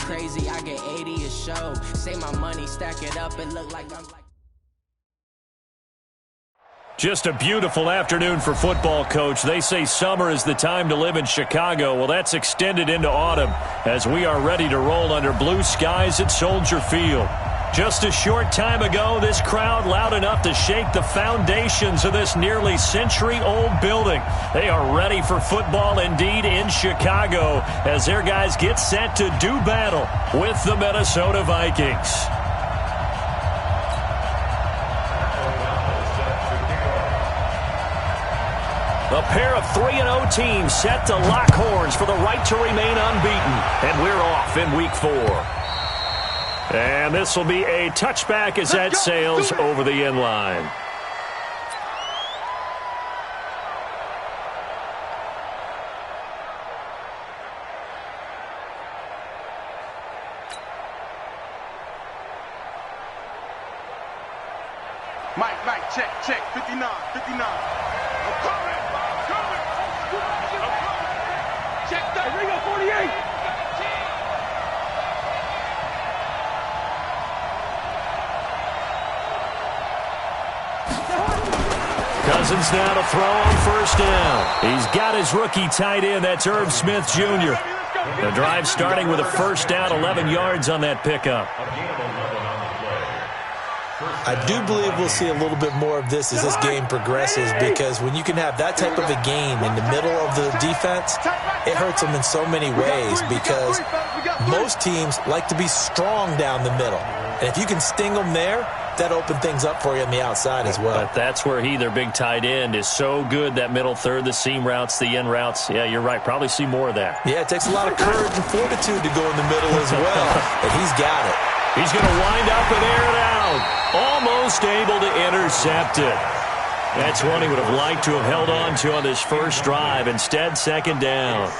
crazy, I get 80 a show. Save my money, stack it up, it look like I'm like... Just a beautiful afternoon for football, Coach. They say summer is the time to live in Chicago. Well, that's extended into autumn as we are ready to roll under blue skies at Soldier Field. Just a short time ago, this crowd loud enough to shake the foundations of this nearly century-old building. They are ready for football indeed in Chicago as their guys get set to do battle with the Minnesota Vikings. A pair of 3-0 teams set to lock horns for the right to remain unbeaten. And we're off in week 4. And this will be a touchback as that sails over the end line. Mike, check, 59. I'm coming. Check that. Ringo, 48. Cousins now to throw on first down. He's got his rookie tight end. That's Herb Smith Jr. The drive starting with a first down, 11 yards on that pickup. I do believe we'll see a little bit more of this as this game progresses, because when you can have that type of a gain in the middle of the defense, it hurts them in so many ways, because most teams like to be strong down the middle. And if you can sting them there, that opens things up for you on the outside as well. But that's where their big tight end, is so good, that middle third, the seam routes, the end routes. Yeah, you're right. Probably see more of that. Yeah, it takes a lot of courage and fortitude to go in the middle as well, and he's got it. He's going to wind up and air it out. Almost able to intercept it. That's one he would have liked to have held on to on this first drive. Instead, second down.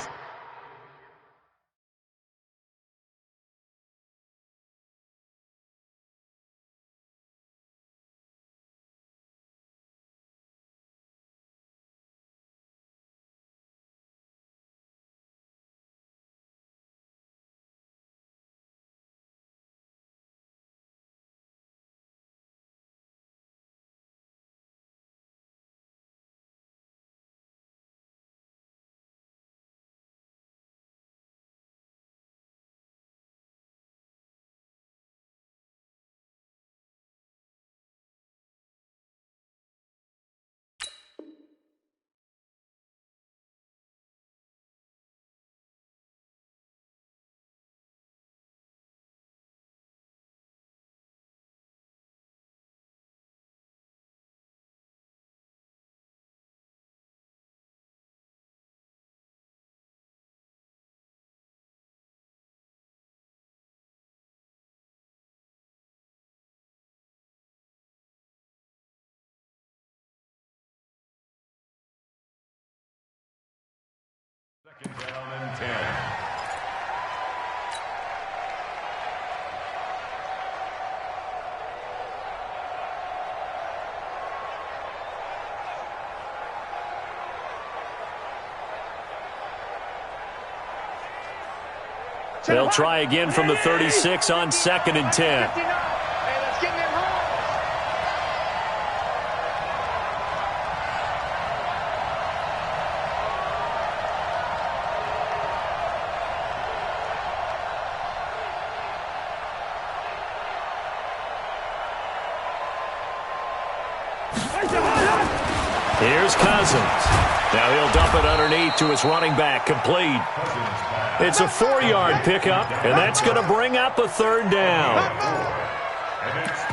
Second down and 10. They'll try again from the 36 on 2nd and 10. Here's Cousins. Now he'll dump it underneath to his running back, complete. It's a 4-yard pickup, and that's going to bring up a third down.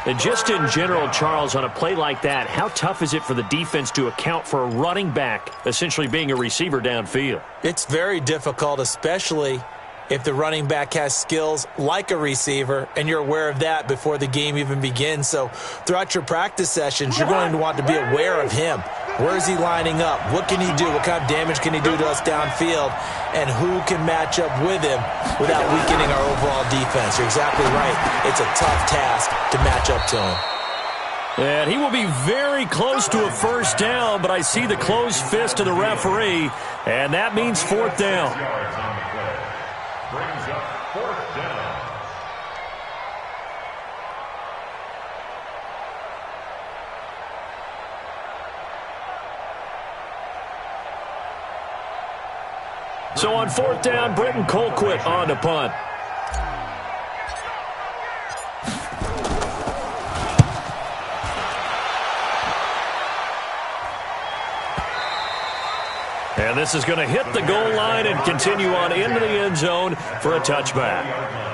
And just in general, Charles, on a play like that, how tough is it for the defense to account for a running back essentially being a receiver downfield? It's very difficult, especially if the running back has skills like a receiver, and you're aware of that before the game even begins. So throughout your practice sessions, you're going to want to be aware of him. Where is he lining up? What can he do? What kind of damage can he do to us downfield? And who can match up with him without weakening our overall defense? You're exactly right. It's a tough task to match up to him. And he will be very close to a first down, but I see the closed fist of the referee, and that means 4th down. Brings up 4th down. So on fourth down, Britton Colquitt on to punt. And this is going to hit the goal line and continue on into the end zone for a touchback.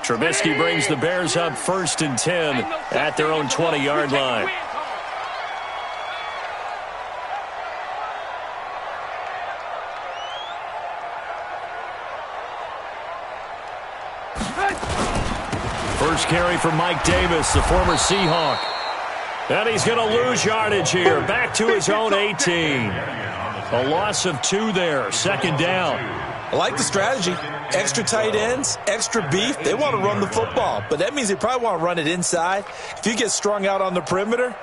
Trubisky brings the Bears up 1st and 10 at their own 20-yard line. First carry for Mike Davis, the former Seahawk. And he's going to lose yardage here. Back to his own 18. A loss of 2 there. 2nd down. I like the strategy. Extra tight ends, extra beef. They want to run the football, but that means they probably want to run it inside. If you get strung out on the perimeter,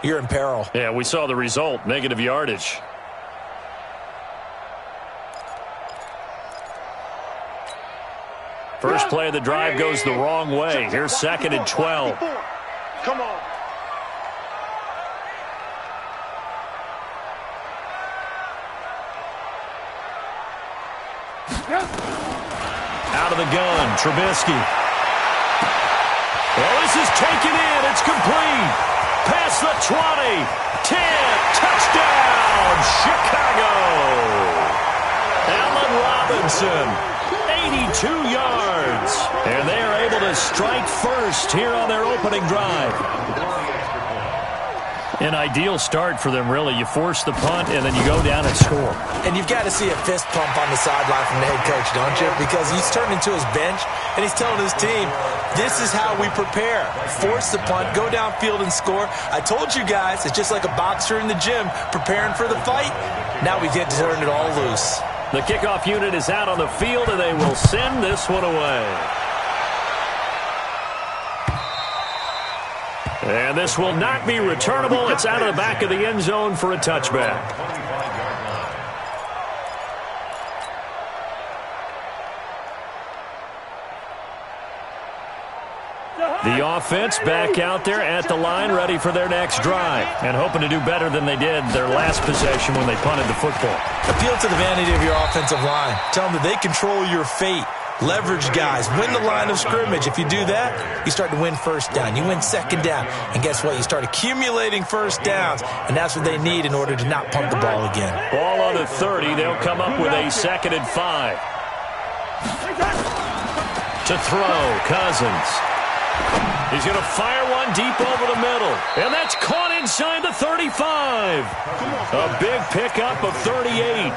you're in peril. Yeah, we saw the result, negative yardage. First play of the drive goes the wrong way. Here's 2nd and 12. Come on. Out of the gun, Trubisky. Well, this is taken in. It's complete. Past the 20. 10. Touchdown, Chicago. Allen Robinson, 82 yards. And they are able to strike first here on their opening drive. An ideal start for them, really. You force the punt, and then you go down and score. And you've got to see a fist pump on the sideline from the head coach, don't you? Because he's turned into his bench, and he's telling his team, this is how we prepare. Force the punt, go downfield and score. I told you guys, it's just like a boxer in the gym preparing for the fight. Now we get to turn it all loose. The kickoff unit is out on the field, and they will send this one away. And this will not be returnable. It's out of the back of the end zone for a touchback. The offense back out there at the line, ready for their next drive, and hoping to do better than they did their last possession when they punted the football. Appeal to the vanity of your offensive line. Tell them that they control your fate. Leverage guys. Win the line of scrimmage. If you do that, you start to win first down. You win second down. And guess what? You start accumulating first downs. And that's what they need in order to not punt the ball again. Ball on the 30. They'll come up with a 2nd and 5. To throw, Cousins. He's going to fire one deep over the middle. And that's caught inside the 35. A big pickup of 38.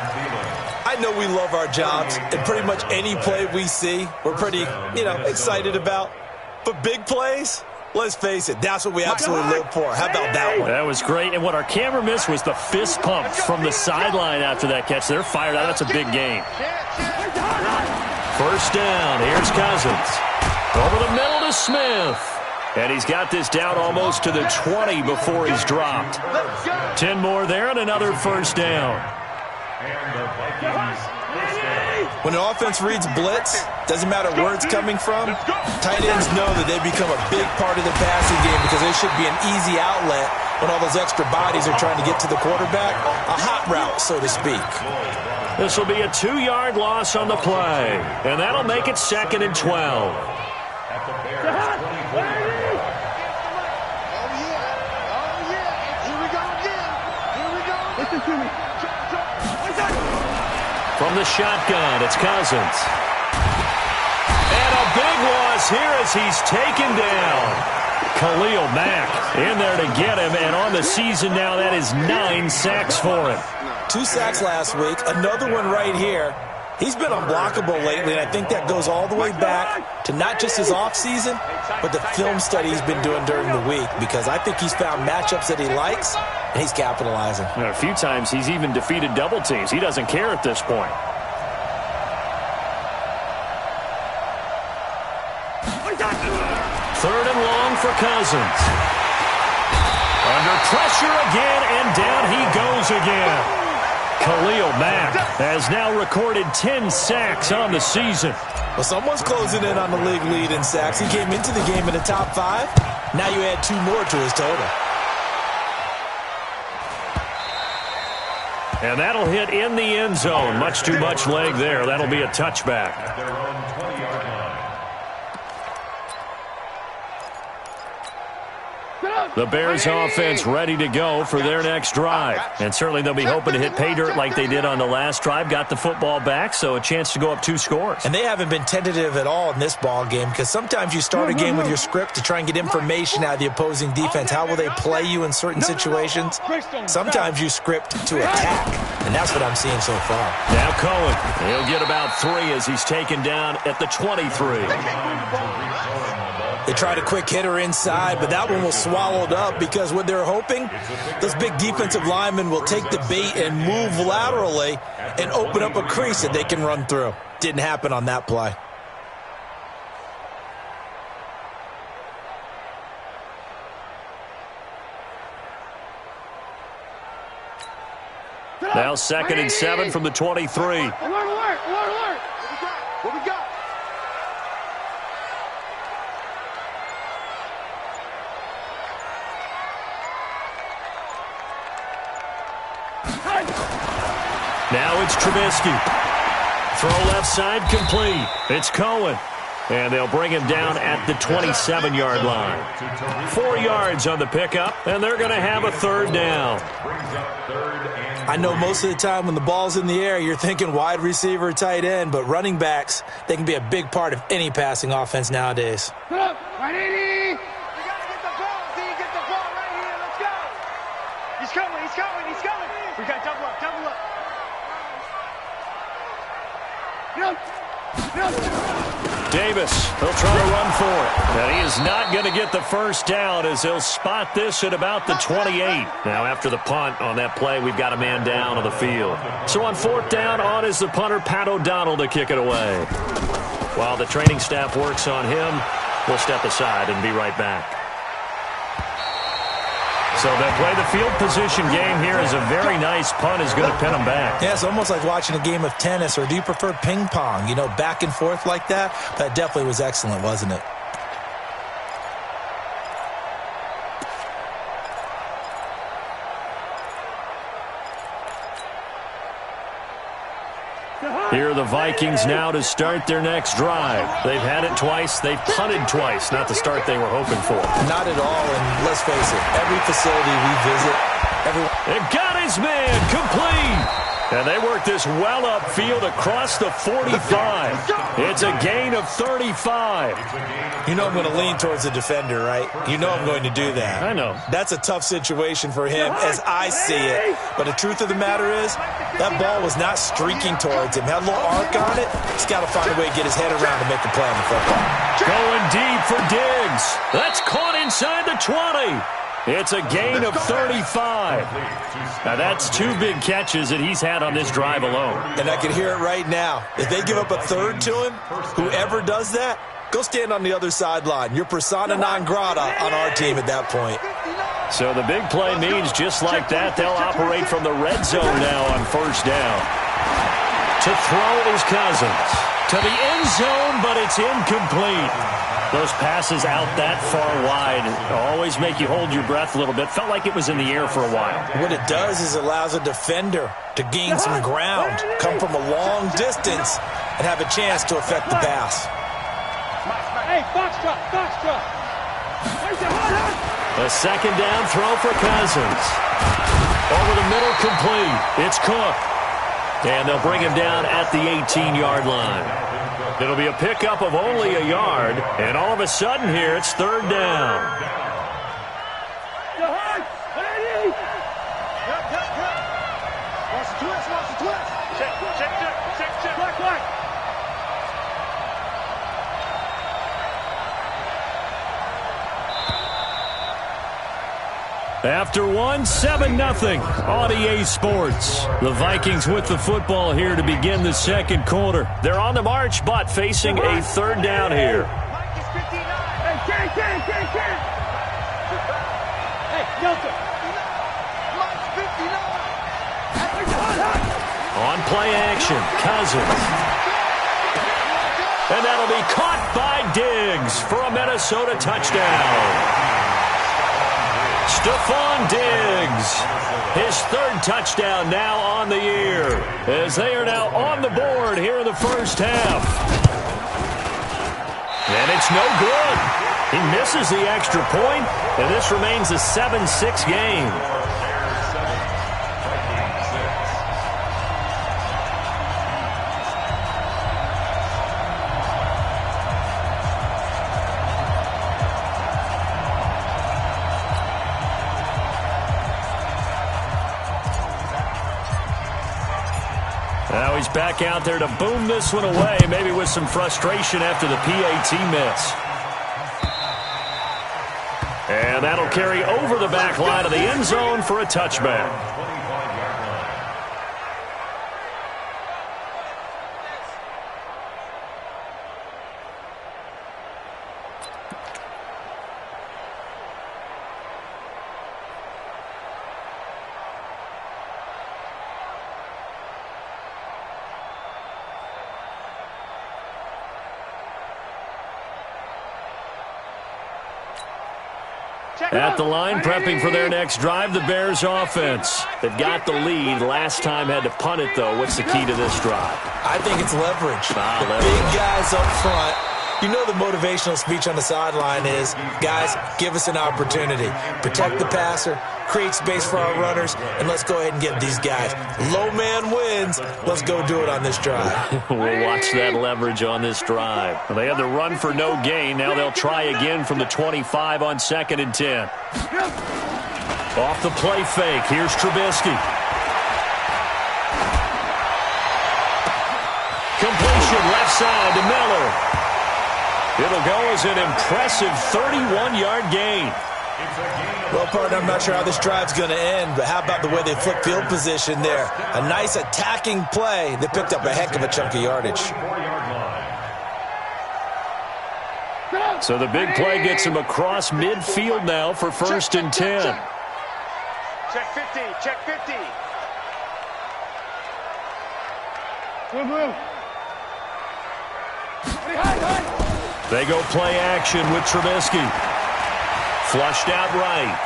I know we love our jobs, and pretty much any play we see, we're pretty, excited about. But big plays, let's face it, that's what we absolutely live for. How about that one? That was great, and what our camera missed was the fist pump from the sideline after that catch. They're fired out. That's a big game. First down. Here's Cousins. Over the middle to Smith. And he's got this down almost to the 20 before he's dropped. 10 more there and another first down. When an offense reads blitz, doesn't matter where it's coming from, tight ends know that they become a big part of the passing game because they should be an easy outlet when all those extra bodies are trying to get to the quarterback. A hot route, so to speak. This will be a 2-yard loss on the play, and that'll make it 2nd and 12. From the shotgun, it's Cousins. And a big loss here as he's taken down. Khalil Mack in there to get him, and on the season now, that is 9 sacks for him. 2 sacks last week, another one right here. He's been unblockable lately, and I think that goes all the way back to not just his offseason, but the film study he's been doing during the week, because I think he's found matchups that he likes, and he's capitalizing. A few times he's even defeated double teams. He doesn't care at this point. Third and long for Cousins. Under pressure again, and down he goes again. Khalil Mack has now recorded 10 sacks on the season. Well, someone's closing in on the league lead in sacks. He came into the game in the top 5. Now you add 2 more to his total. And that'll hit in the end zone. Much too much leg there. That'll be a touchback. At their own 20-yard line. The Bears offense ready to go for their next drive. And certainly they'll be hoping to hit pay dirt like they did on the last drive. Got the football back, so a chance to go up 2 scores. And they haven't been tentative at all in this ball game because sometimes you start a game with your script to try and get information out of the opposing defense. How will they play you in certain situations? Sometimes you script to attack, and that's what I'm seeing so far. Now Cohen, he'll get about 3 as he's taken down at the 23. They tried a quick hitter inside, but that one was swallowed up because what they're hoping, those big defensive linemen will take the bait and move laterally and open up a crease that they can run through. Didn't happen on that play. Now 2nd and 7 from the 23. Alert, alert, alert, alert. What we got? Now it's Trubisky. Throw left side complete. It's Cohen. And they'll bring him down at the 27-yard line. 4 yards on the pickup, and they're going to have a 3rd down. I know most of the time when the ball's in the air, you're thinking wide receiver, tight end, but running backs, they can be a big part of any passing offense nowadays. Put up. Right, Eddie. You got to get the ball. See, get the ball right here. Let's go. He's coming. He's coming. He's coming. We got double up. Double up. Davis, he'll try to run for it. And he is not going to get the first down as he'll spot this at about the 28. Now after the punt on that play, we've got a man down on the field. So on 4th down, on is the punter, Pat O'Donnell, to kick it away. While the training staff works on him, we'll step aside and be right back. So they'll play the field position game here as a very nice punt is going to pin them back. Yeah, it's almost like watching a game of tennis, or do you prefer ping pong? You know, back and forth like that? That definitely was excellent, wasn't it? Here are the Vikings now to start their next drive. They've had it twice. They've punted twice. Not the start they were hoping for. Not at all, and let's face it, every facility we visit, It got his man complete. And they work this well upfield across the 45. It's a gain of 35. You know I'm going to lean towards the defender, right? You know I'm going to do that. I know. That's a tough situation for him as I see it. But the truth of the matter is, that ball was not streaking towards him. Had a little arc on it. He's got to find a way to get his head around to make a play on the football. Going deep for Diggs. That's caught inside the 20. It's a gain of 35. Now, that's 2 big catches that he's had on this drive alone. And I can hear it right now. If they give up a 3rd to him, whoever does that, go stand on the other sideline. You're persona non grata on our team at that point. So the big play means just like that, they'll operate from the red zone now on 1st down. To throw is Cousins. To the end zone, but it's incomplete. Those passes out that far wide always make you hold your breath a little bit. Felt like it was in the air for a while. What it does is it allows a defender to gain some ground, come from a long distance, and have a chance to affect the pass. Hey, box truck, box truck. A 2nd down throw for Cousins. Over the middle, complete. It's Cook. And they'll bring him down at the 18-yard line. It'll be a pickup of only a yard, and all of a sudden here, it's 3rd down. Watch the twist, watch the twist. Check. Black. After 1, 7-0 on EA Sports. The Vikings with the football here to begin the 2nd quarter. They're on the march, but facing a 3rd down here. Mike is 59. Hey, Ken. Hey, Nelson. Mike's 59. On play action, Cousins. And that'll be caught by Diggs for a Minnesota touchdown. Stephon Diggs, his third touchdown now on the year, as they are now on the board here in the first half. And it's no good. He misses the extra point, and this remains a 7-6 game. Now he's back out there to boom this one away, maybe with some frustration after the PAT miss. And that'll carry over the back line of the end zone for a touchback. At the line, prepping for their next drive, the Bears offense. They've got the lead. Last time had to punt it, though. What's the key to this drive? I think it's leverage. Leverage. Big guys up front. You know the motivational speech on the sideline is, guys, give us an opportunity. Protect the passer, create space for our runners, and let's go ahead and get these guys. Low man wins. Let's go do it on this drive. We'll watch that leverage on this drive. Well, they had the run for no gain. Now they'll try again from the 25 on 2nd and 10. Off the play fake. Here's Trubisky. Completion left side to Miller. It'll go as an impressive 31-yard gain. Well, partner, I'm not sure how this drive's going to end, but how about the way they flip field position there? A nice attacking play. They picked up a heck of a chunk of yardage. So the big play gets him across midfield now for 1st and 10. Check 50, check 50. Blue. They go play action with Trubisky. Flushed out right.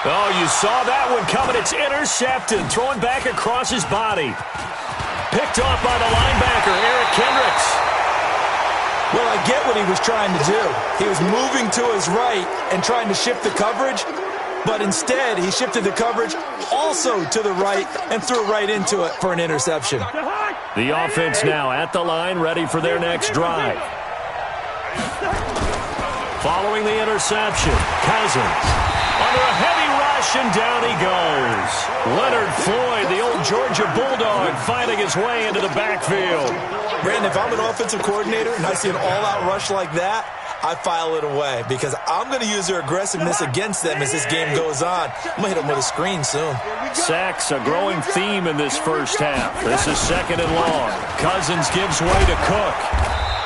Oh, you saw that one coming. It's intercepted. Throwing back across his body. Picked off by the linebacker, Eric Kendricks. Well, I get what he was trying to do. He was moving to his right and trying to shift the coverage, but instead he shifted the coverage also to the right and threw right into it for an interception. The offense now at the line, ready for their next drive. Following the interception, Cousins under a heavy rush, and down he goes. Leonard Floyd, the old Georgia Bulldog, finding his way into the backfield. Brandon, if I'm an offensive coordinator and I see an all-out rush like that, I file it away because I'm going to use their aggressiveness against them as this game goes on. I'm going to hit them with a screen soon. Sacks, a growing theme in this first half. This is 2nd and long. Cousins gives way to Cook.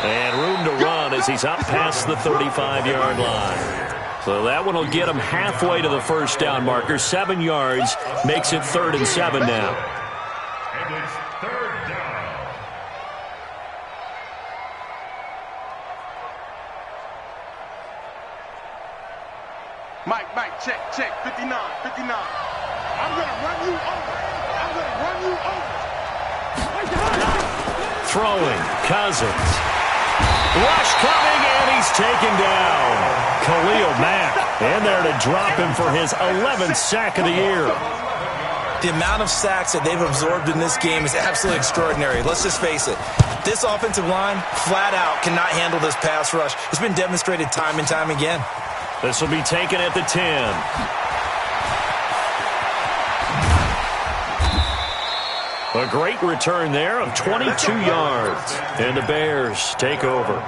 And room to run as he's up past the 35-yard line. So that one will get him halfway to the first down marker. 7 yards makes it 3rd and 7 now. And it's 3rd down. Mike, check, 59. I'm going to run you over. Throwing, Cousins. Rush coming, and he's taken down. Khalil Mack in there to drop him for his 11th sack of the year. The amount of sacks that they've absorbed in this game is absolutely extraordinary. Let's just face it. This offensive line, flat out, cannot handle this pass rush. It's been demonstrated time and time again. This will be taken at the 10. A great return there of 22 yards. And the Bears take over.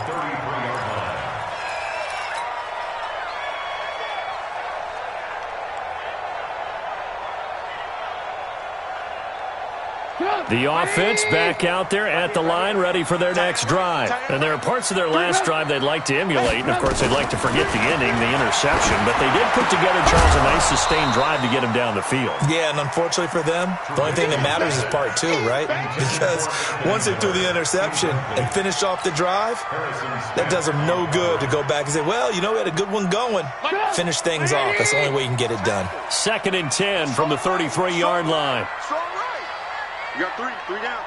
The offense back out there at the line, ready for their next drive. And there are parts of their last drive they'd like to emulate. And, of course, they'd like to forget the ending, the interception. But they did put together, Charles, a nice sustained drive to get him down the field. Yeah, and unfortunately for them, the only thing that matters is part two, right? Because once they threw the interception and finished off the drive, that does them no good to go back and say, well, you know, we had a good one going. Finish things off. That's the only way you can get it done. 2nd and 10 from the 33-yard line. You got three down.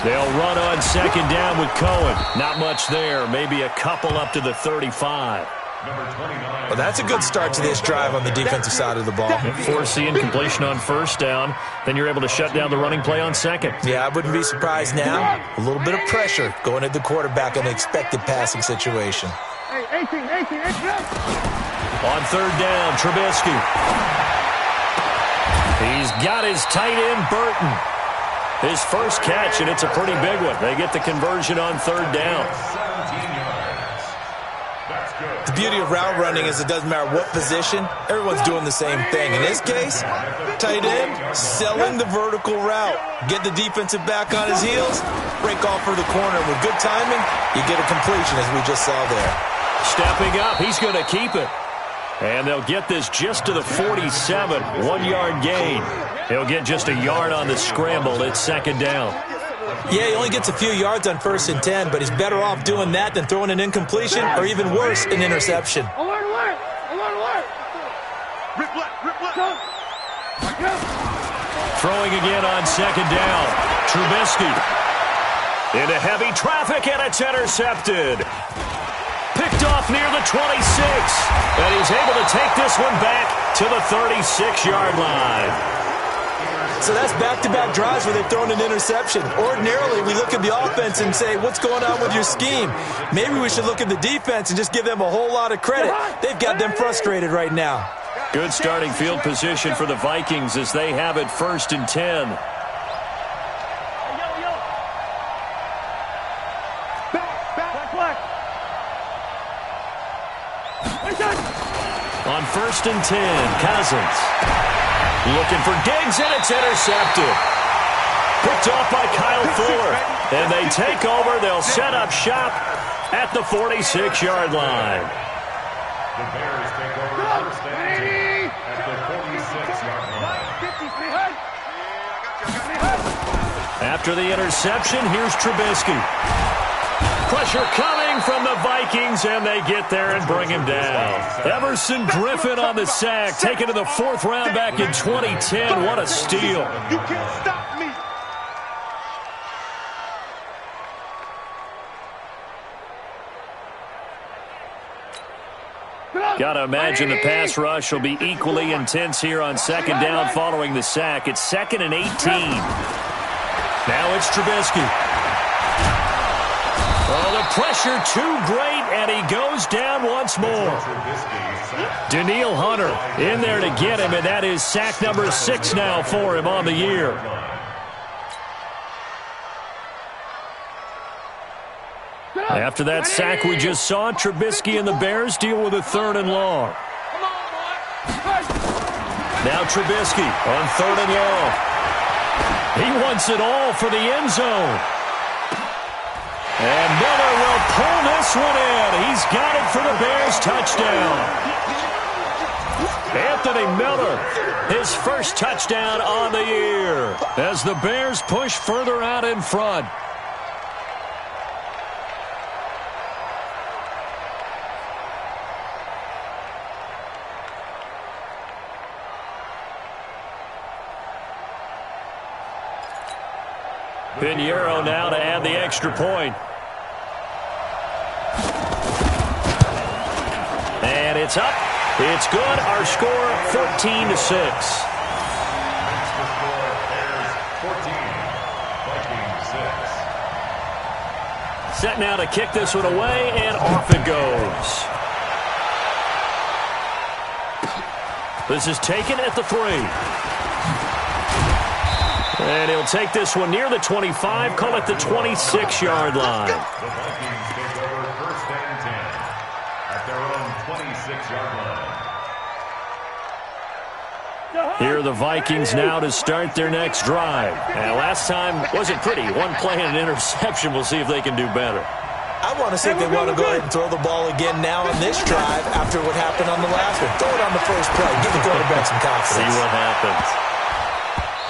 They'll run on 2nd down with Cohen. Not much there. Maybe a couple up to the 35. Well, that's a good start to this drive on the defensive side of the ball. Force the incompletion on 1st down. Then you're able to shut down the running play on 2nd. Yeah, I wouldn't be surprised now. A little bit of pressure going at the quarterback in an expected passing situation. Hey, 18. On 3rd down, Trubisky. He's got his tight end, Burton. His first catch, and it's a pretty big one. They get the conversion on 3rd down. The beauty of route running is it doesn't matter what position. Everyone's doing the same thing. In this case, tight end, selling the vertical route. Get the defensive back on his heels, break off for the corner. With good timing, you get a completion, as we just saw there. Stepping up, he's going to keep it. And they'll get this just to the 47, 1-yard gain. He'll get just a yard on the scramble. It's 2nd down. Yeah, he only gets a few yards on 1st and 10, but he's better off doing that than throwing an incompletion or even worse, an interception. Alert. Rip left. Throwing again on 2nd down. Trubisky into heavy traffic, and it's intercepted. Picked off near the 26, and he's able to take this one back to the 36-yard line. So that's back-to-back drives where they've thrown an interception. Ordinarily, we look at the offense and say, what's going on with your scheme? Maybe we should look at the defense and just give them a whole lot of credit. They've got them frustrated right now. Good starting field position for the Vikings as they have it 1st and 10. Back. On 1st and 10, Cousins. Looking for Diggs, and it's intercepted. Picked off by Kyle Fuller. And they take over. They'll set up shop at the 46-yard line. The Bears take over 1st and 10 at the 46-yard line. After the interception, here's Trubisky. Pressure coming from the Vikings, and they get there and bring him down. Everson Griffin on the sack, taken to the 4th round back in 2010. What a steal. You can't stop me. Got to imagine the pass rush will be equally intense here on 2nd down following the sack. It's 2nd and 18. Now it's Trubisky. Oh, the pressure too great, and he goes down once more. Danielle Hunter in there to get him, and that is sack number 6 now for him on the year. After that sack we just saw, Trubisky and the Bears deal with a 3rd and long. Now Trubisky on 3rd and long. He wants it all for the end zone. And Miller will pull this one in. He's got it for the Bears touchdown. Anthony Miller, his first touchdown on the year as the Bears push further out in front. Pinheiro now to add the extra point. And it's up. It's good. Our score 14-6. Set now to kick this one away, and off it goes. This is taken at the 3. And he'll take this one near the 25, call it the 26-yard line. The Vikings take over 1st and 10 at their own 26-yard line. Here are the Vikings now to start their next drive. And last time wasn't pretty. One play and an interception. We'll see if they can do better. I want to see if they want to go ahead and throw the ball again now on this drive after what happened on the last one. Throw it on the first play. Give the quarterback some confidence. See what happens.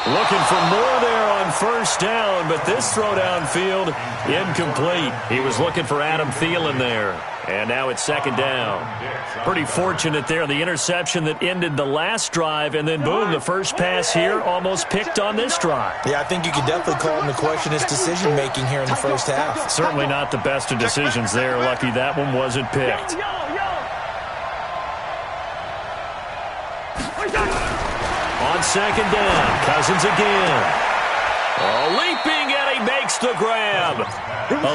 Looking for more there on first down, but this throw downfield incomplete. He was looking for Adam Thielen there. And now it's second down. Pretty fortunate there. The interception that ended the last drive, and then boom, the first pass here almost picked on this drive. Yeah, I think you could definitely call him to question his decision-making here in the first half. Certainly not the best of decisions there. Lucky that one wasn't picked. On second down, Cousins again. Oh, leaping, and he makes the grab.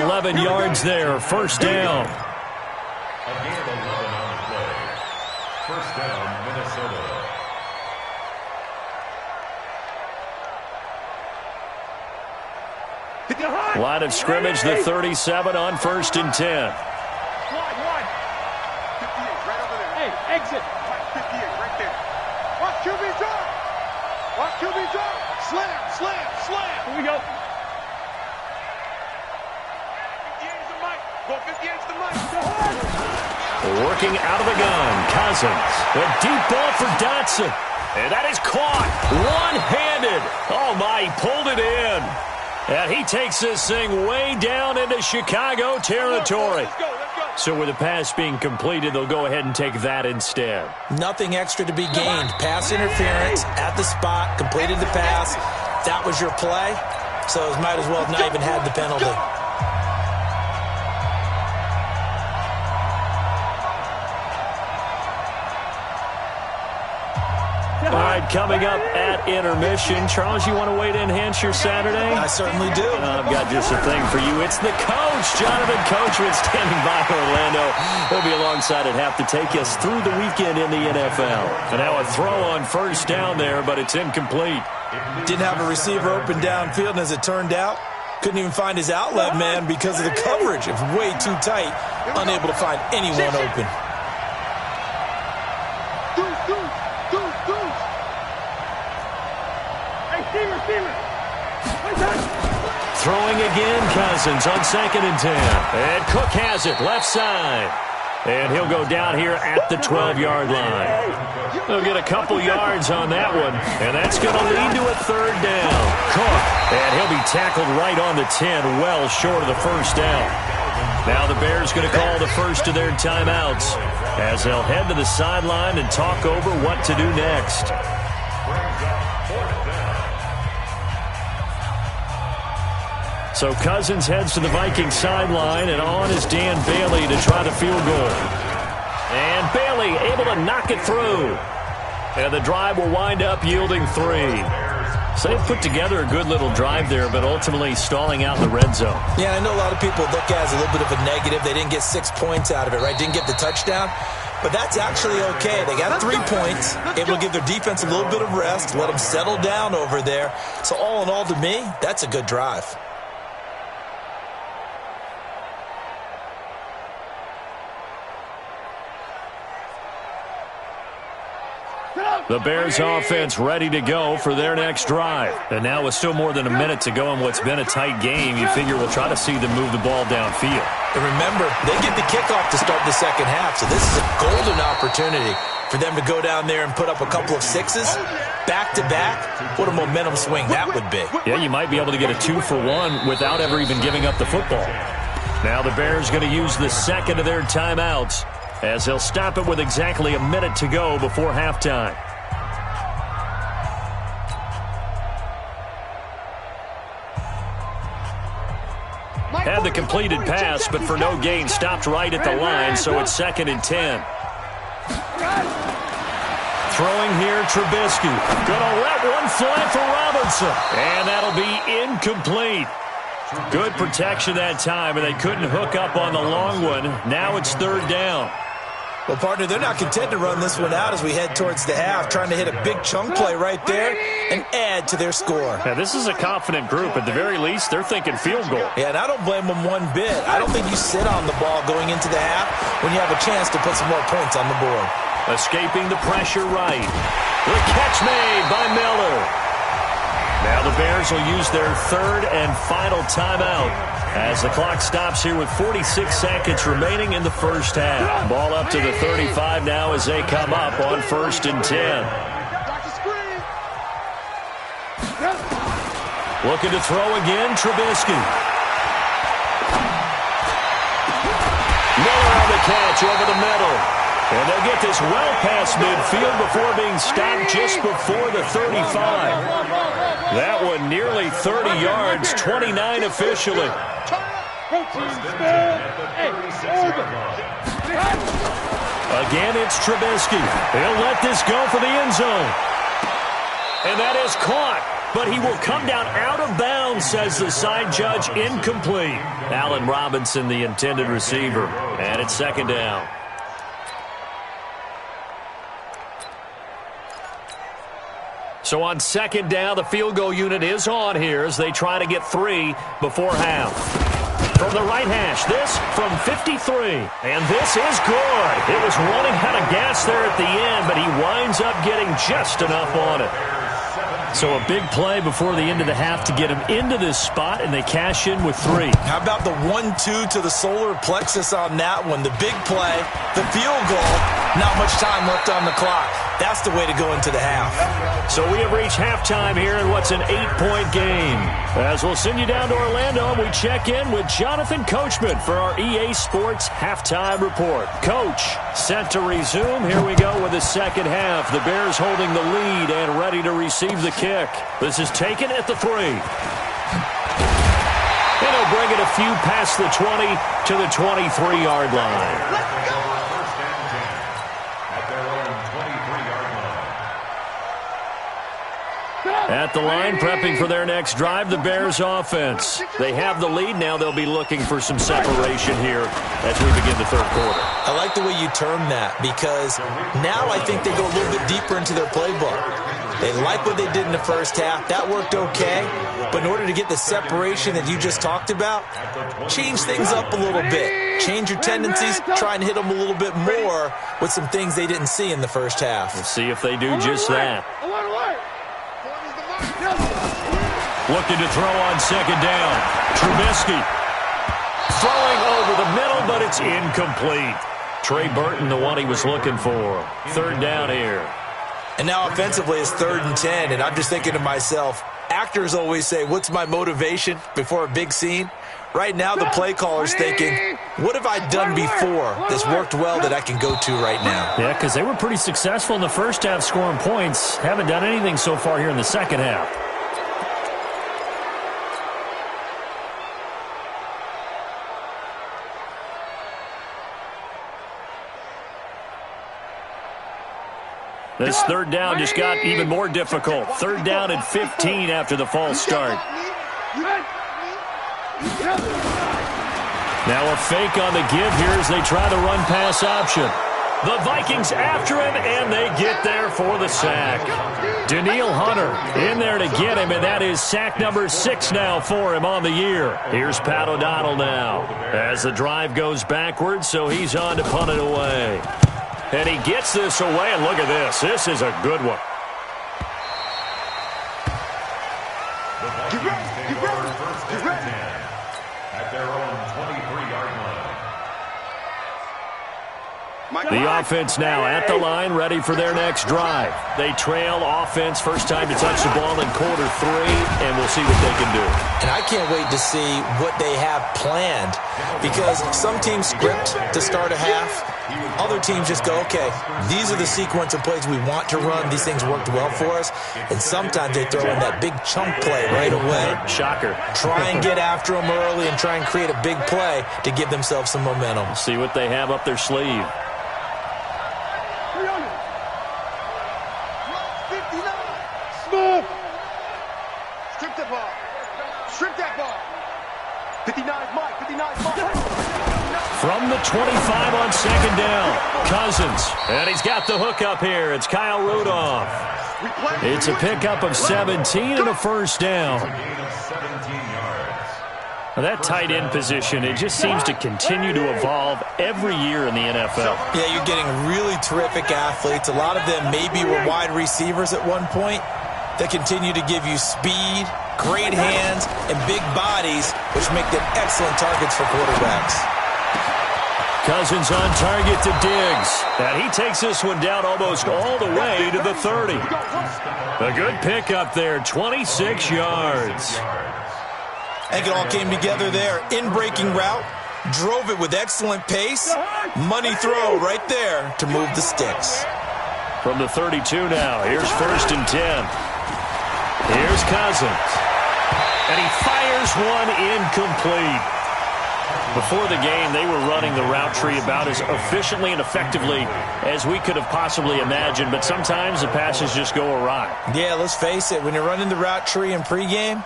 11 yards there, first down. A gain of 11 on the play. First down, Minnesota. Line of scrimmage, the 37 on first and 10. One. 58, right over there. Hey, exit. 58, right there. Watch QB drop. Watch QB drop. Slam, slam, slam. Here we go. 58 is the mic. Go 58 is the mic. Go hard. Working out of the gun, Cousins. A deep ball for Dotson. And that is caught. One-handed. Oh, my, he pulled it in. And he takes this thing way down into Chicago territory. Let's go. So with the pass being completed, they'll go ahead and take that instead. Nothing extra to be gained. Pass interference at the spot, completed the pass. That was your play, so it might as well have not even had the penalty. All right, coming up at intermission. Charles, you want to wait to enhance your Saturday? I certainly do. I've got just a thing for you. It's the coach, Jonathan Coachman, standing by Orlando. He'll be alongside at half to take us through the weekend in the NFL. And now a throw on first down there, but it's incomplete. Didn't have a receiver open downfield, and as it turned out, couldn't even find his outlet man because of the coverage. It was way too tight, unable to find anyone open. Throwing again, Cousins on second and 10. And Cook has it, left side. And he'll go down here at the 12-yard line. They'll get a couple yards on that one. And that's going to lead to a third down. Cook, and he'll be tackled right on the 10, well short of the first down. Now the Bears going to call the first of their timeouts as they'll head to the sideline and talk over what to do next. So Cousins heads to the Vikings sideline, and on is Dan Bailey to try the field goal. And Bailey able to knock it through. And the drive will wind up yielding 3. So they've put together a good little drive there, but ultimately stalling out in the red zone. Yeah, I know a lot of people look at it as a little bit of a negative. They didn't get 6 points out of it, right? Didn't get the touchdown. But that's actually okay. They got 3 points, able to give their defense a little bit of rest, let them settle down over there. So all in all, to me, that's a good drive. The Bears offense ready to go for their next drive. And now with still more than a minute to go in what's been a tight game, you figure we'll try to see them move the ball downfield. And remember, they get the kickoff to start the second half, so this is a golden opportunity for them to go down there and put up a couple of sixes back-to-back. What a momentum swing that would be. Yeah, you might be able to get a 2-for-1 without ever even giving up the football. Now the Bears going to use the second of their timeouts as they'll stop it with exactly a minute to go before halftime. Had the completed pass, but for no gain, stopped right at the line, so it's second and 10. Throwing here, Trubisky. Gonna let one fly for Robinson. And that'll be incomplete. Good protection that time, and they couldn't hook up on the long one. Now it's third down. Well, partner, they're not content to run this one out as we head towards the half, trying to hit a big chunk play right there and add to their score. Now, this is a confident group. At the very least, they're thinking field goal. Yeah, and I don't blame them one bit. I don't think you sit on the ball going into the half when you have a chance to put some more points on the board. Escaping the pressure right. The catch made by Miller. Now the Bears will use their third and final timeout as the clock stops here with 46 seconds remaining in the first half. Ball up to the 35 now as they come up on 1st and 10. Looking to throw again, Trubisky. Miller on the catch over the middle. And they'll get this well past midfield before being stopped just before the 35. That one nearly 30 yards, 29 officially. Again, it's Trubisky. He'll let this go for the end zone. And that is caught. But he will come down out of bounds, says the side judge. Incomplete. Allen Robinson, the intended receiver. And it's 2nd down. So on 2nd down, the field goal unit is on here as they try to get 3 before half. From the right hash, this from 53. And this is good. It was running out of gas there at the end, but he winds up getting just enough on it. So a big play before the end of the half to get him into this spot, and they cash in with 3. How about the 1-2 to the solar plexus on that one? The big play, the field goal, not much time left on the clock. That's the way to go into the half. So we have reached halftime here in what's an 8-point game. As we'll send you down to Orlando, and we check in with Jonathan Coachman for our EA Sports Halftime Report. Coach, set to resume. Here we go with the second half. The Bears holding the lead and ready to receive the kick. This is taken at the 3. And he'll bring it a few past the 20 to the 23-yard line. At the line, prepping for their next drive, the Bears offense. They have the lead. Now they'll be looking for some separation here as we begin the third quarter. I like the way you term that because now I think they go a little bit deeper into their playbook. They like what they did in the first half. That worked okay. But in order to get the separation that you just talked about, change things up a little bit. Change your tendencies. Try and hit them a little bit more with some things they didn't see in the first half. We'll see if they do just that. Looking to throw on 2nd down. Trubisky throwing over the middle, but it's incomplete. Trey Burton, the one he was looking for. 3rd down here. And now offensively it's 3rd and 10, and I'm just thinking to myself, actors always say, what's my motivation before a big scene? Right now the play caller's thinking, what have I done before that's worked well that I can go to right now? Yeah, because they were pretty successful in the first half scoring points. Haven't done anything so far here in the second half. This 3rd down just got even more difficult. 3rd down and 15 after the false start. Now a fake on the give here as they try the run-pass option. The Vikings after him, and they get there for the sack. Danielle Hunter in there to get him, and that is sack number 6 now for him on the year. Here's Pat O'Donnell now as the drive goes backwards, so he's on to punt it away. And he gets this away, and look at this. This is a good one. Get ready. At their own 23-yard line. The offense now at the line, ready for their next drive. They trail offense, first time to touch the ball in quarter 3, and we'll see what they can do. And I can't wait to see what they have planned because some teams script to start a half. Other teams just go, okay, these are the sequence of plays we want to run. These things worked well for us. And sometimes they throw in that big chunk play right away. Shocker. Try and get after them early and try and create a big play to give themselves some momentum. See what they have up their sleeve. Smooth. Strip the ball. Strip that ball. 59 Mike. 59 Mike. From the 25 on 2nd down, Cousins. And he's got the hookup here. It's Kyle Rudolph. It's a pickup of 17 and a first down. That tight end position, it just seems to continue to evolve every year in the NFL. Yeah, you're getting really terrific athletes. A lot of them maybe were wide receivers at one point. They continue to give you speed, great hands, and big bodies, which make them excellent targets for quarterbacks. Cousins on target to Diggs. And he takes this one down almost all the way to the 30. A good pickup there, 26 yards. I think it all came together there. In-breaking route, drove it with excellent pace. Money throw right there to move the sticks. From the 32 now, here's 1st and 10. Here's Cousins. And he fires one incomplete. Before the game, they were running the route tree about as efficiently and effectively as we could have possibly imagined, but sometimes the passes just go awry. Yeah, let's face it. When you're running the route tree in pregame,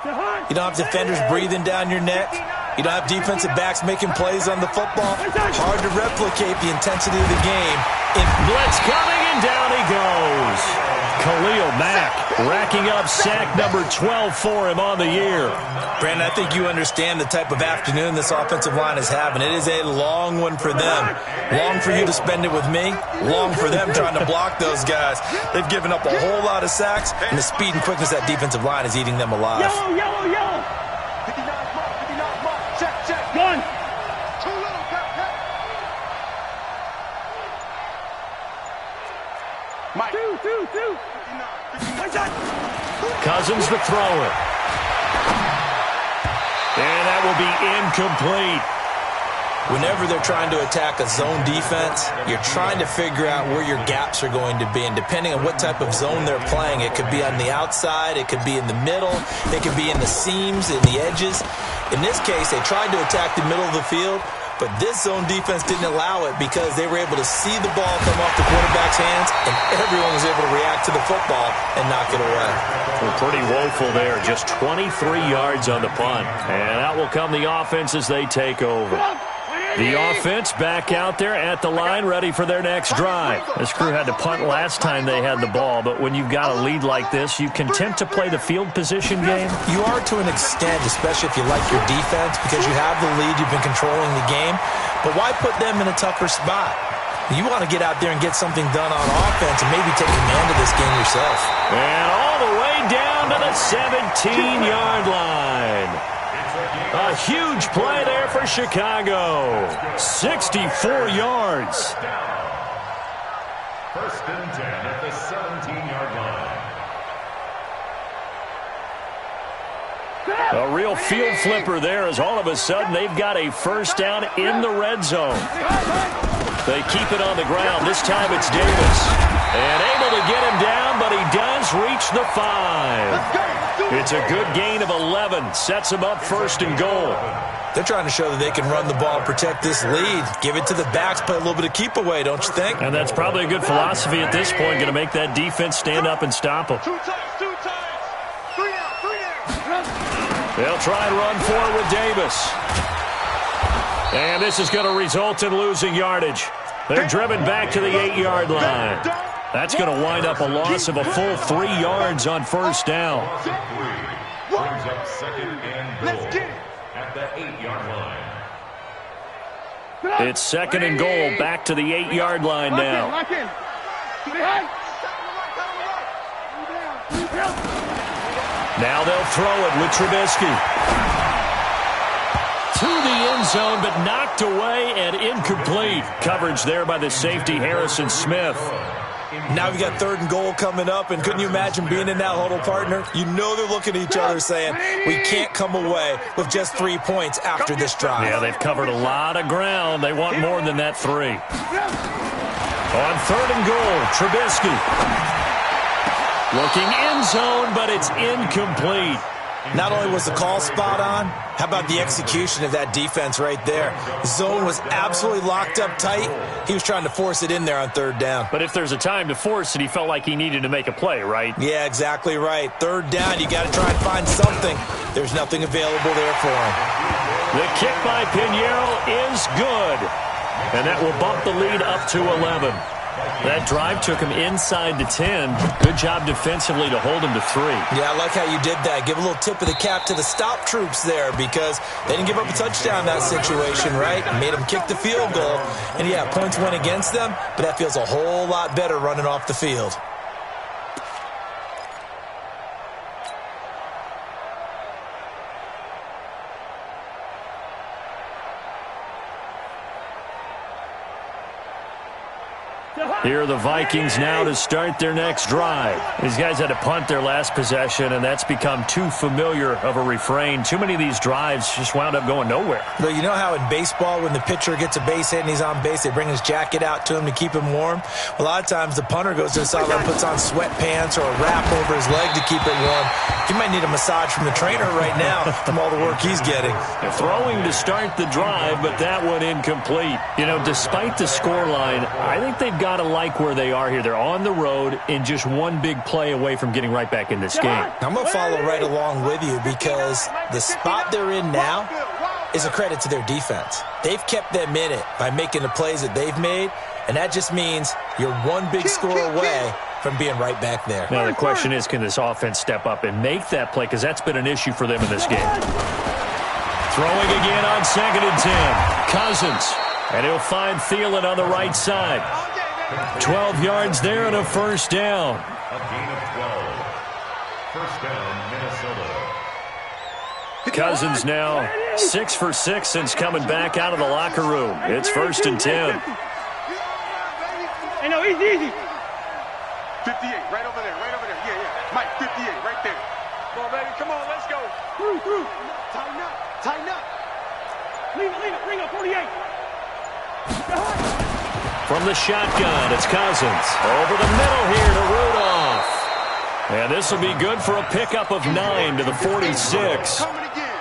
you don't have defenders breathing down your neck. You don't have defensive backs making plays on the football. Hard to replicate the intensity of the game. Blitz coming, and down he goes. Khalil Mack racking up sack number 12 for him on the year. Brandon, I think you understand the type of afternoon this offensive line is having. It is a long one for them. Long for you to spend it with me. Long for them trying to block those guys. They've given up a whole lot of sacks, and the speed and quickness of that defensive line is eating them alive. Yellow, yellow, yellow. 59 mark, 59 mark. Check, check. One. Too low, Mike. Two. Cousins the thrower. And that will be incomplete. Whenever they're trying to attack a zone defense, you're trying to figure out where your gaps are going to be. And depending on what type of zone they're playing, it could be on the outside, it could be in the middle, it could be in the seams, in the edges. In this case, they tried to attack the middle of the field, but this zone defense didn't allow it because they were able to see the ball come off the quarterback's hands, and everyone was able to react to the football and knock it away. Well, pretty woeful there. Just 23 yards on the punt. And out will come the offense as they take over. The offense back out there at the line, ready for their next drive. This crew had to punt last time they had the ball, but when you've got a lead like this, you content to play the field position game? You are to an extent, especially if you like your defense, because you have the lead, you've been controlling the game. But why put them in a tougher spot? You want to get out there and get something done on offense and maybe take command of this game yourself. And all the way down to the 17-yard line. A huge play there for Chicago. 64 yards. 1st and 10 at the 17-yard line. A real field flipper there as all of a sudden they've got a 1st down in the red zone. They keep it on the ground. This time it's Davis. And able to get him down, but he does reach the 5. It's a good gain of 11. Sets him up 1st and goal. They're trying to show that they can run the ball, protect this lead. Give it to the backs, play a little bit of keep away, don't you think? And that's probably a good philosophy at this point, going to make that defense stand up and stop them. 2 times. 3 down. They'll try and run forward with Davis. And this is going to result in losing yardage. They're driven back to the 8-yard line. That's going to wind up a loss of a full 3 yards on 1st down. Brings up 2nd and goal at the 8-yard line. It's 2nd and goal, back to the 8-yard line now. Now they'll throw it with Trubisky. To the end zone, but knocked away and incomplete. Coverage there by the safety, Harrison Smith. Now we got 3rd and goal coming up, and couldn't you imagine being in that huddle, partner? You know they're looking at each other saying, we can't come away with just 3 points after this drive. Yeah, they've covered a lot of ground. They want more than that 3. On 3rd and goal, Trubisky. Looking end zone, but it's incomplete. Not only was the call spot on, how about the execution of that defense right there? Zone was absolutely locked up tight. He was trying to force it in there on 3rd down. But if there's a time to force it, he felt like he needed to make a play, right? Yeah, exactly right. 3rd down, you got to try and find something. There's nothing available there for him. The kick by Pinheiro is good. And that will bump the lead up to 11. That drive took him inside the 10. Good job defensively to hold him to 3. Yeah, I like how you did that. Give a little tip of the cap to the stop troops there because they didn't give up a touchdown in that situation, right? Made them kick the field goal. And, yeah, points went against them, but that feels a whole lot better running off the field. Here are the Vikings now to start their next drive. These guys had to punt their last possession, and that's become too familiar of a refrain. Too many of these drives just wound up going nowhere. Well, you know how in baseball when the pitcher gets a base hit and he's on base, they bring his jacket out to him to keep him warm? Well, a lot of times the punter goes to the sideline, puts on sweatpants or a wrap over his leg to keep it warm. He might need a massage from the trainer right now from all the work he's getting. They're throwing to start the drive, but that one incomplete. You know, despite the scoreline, I think they've got to like where they are here. They're on the road and just one big play away from getting right back in this game. I'm going to follow right along with you because the spot they're in now is a credit to their defense. They've kept them in it by making the plays that they've made, and that just means you're one big score away from being right back there. Now the question is, can this offense step up and make that play? Because that's been an issue for them in this game. Throwing again on 2nd and 10. Cousins. And he'll find Thielen on the right side. 12 yards there and a first down. A gain of 12. First down, Minnesota. Cousins now 6 for 6 since coming back out of the locker room. It's 1st and 10. Hey, no, easy. 58, right over there. Yeah. Mike, 58, right there. Come on, baby, come on, let's go. Through. Tighten up. Lean up, 48. From the shotgun, it's Cousins. Over the middle here to Rudolph. And this will be good for a pickup of 9 to the 46.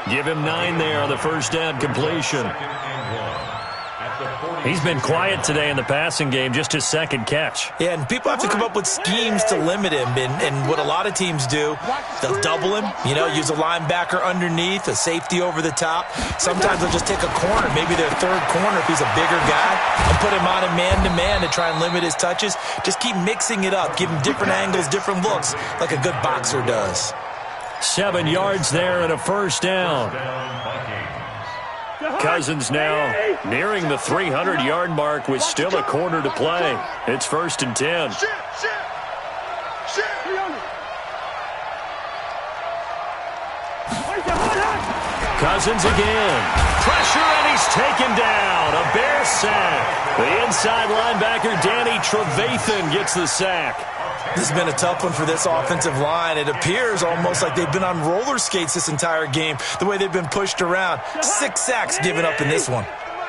Give him 9 there on the first down completion. He's been quiet today in the passing game, just his second catch. Yeah, and people have to come up with schemes to limit him. And what a lot of teams do, they'll double him, use a linebacker underneath, a safety over the top. Sometimes they'll just take a corner, maybe their third corner if he's a bigger guy, and put him on a man-to-man to try and limit his touches. Just keep mixing it up, give him different angles, different looks, like a good boxer does. 7 yards there and a first down. Cousins now nearing the 300-yard mark with still a quarter to play. It's 1st and 10. Cousins again. Pressure, and he's taken down. A Bear sack. The inside linebacker, Danny Trevathan, gets the sack. This has been a tough one for this offensive line. It appears almost like they've been on roller skates this entire game, the way they've been pushed around. 6 sacks given up in this one.